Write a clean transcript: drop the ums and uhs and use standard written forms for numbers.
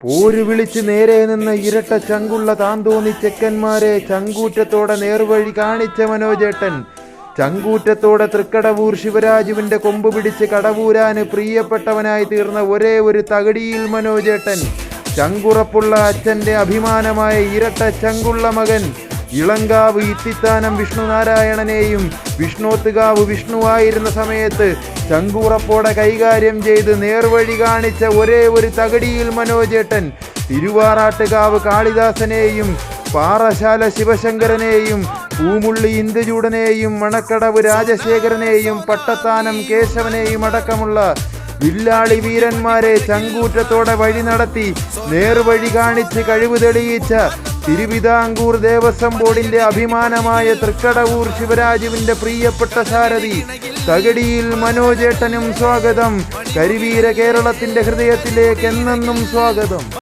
പോര് വിളിച്ച് നേരെ നിന്ന് ഇരട്ട ചങ്കുള്ള താന്തോന്നി ചെക്കന്മാരെ ചങ്കൂറ്റത്തോടെ നേർവഴി കാണിച്ച മനോജേട്ടൻ. ചങ്കൂറ്റത്തോടെ തൃക്കടവൂർ ശിവരാജുവിന്റെ കൊമ്പ് പിടിച്ച് കടവൂരാന് പ്രിയപ്പെട്ടവനായി തീർന്ന ഒരേ ഒരു തകടിയിൽ മനോജേട്ടൻ. ചങ്കുറപ്പുള്ള അച്ഛന്റെ അഭിമാനമായ ഇരട്ട ചങ്കുള്ള മകൻ. ഇളങ്കാവ് ഇത്തിത്താനം വിഷ്ണുനാരായണനെയും വിഷ്ണോത്തുകാവ് വിഷ്ണുവായിരുന്ന സമയത്ത് ചങ്കുറപ്പോടെ കൈകാര്യം ചെയ്ത് നേർവഴി കാണിച്ച ഒരേ ഒരു തകടിയിൽ മനോജേട്ടൻ. തിരുവാറാട്ടുകാവ് കാളിദാസനെയും പാറശാല ശിവശങ്കരനെയും പൂമുള്ളി ഇന്ദുചൂടനെയും മണക്കടവ് രാജശേഖരനെയും പട്ടത്താനം കേശവനെയും അടക്കമുള്ള വില്ലാളി വീരന്മാരെ ചങ്കൂറ്റത്തോടെ വഴി നടത്തി നേർവഴി കാണിച്ച് കഴിവ് തെളിയിച്ച തിരുവിതാംകൂർ ദേവസ്വം ബോർഡിന്റെ അഭിമാനമായ തൃക്കടവൂർ ശിവരാജുവിന്റെ പ്രിയപ്പെട്ട സാരഥി തകടിയിൽ മനോജേട്ടനും സ്വാഗതം. കരിവീര കേരളത്തിന്റെ ഹൃദയത്തിലേക്ക് എന്നെന്നും സ്വാഗതം.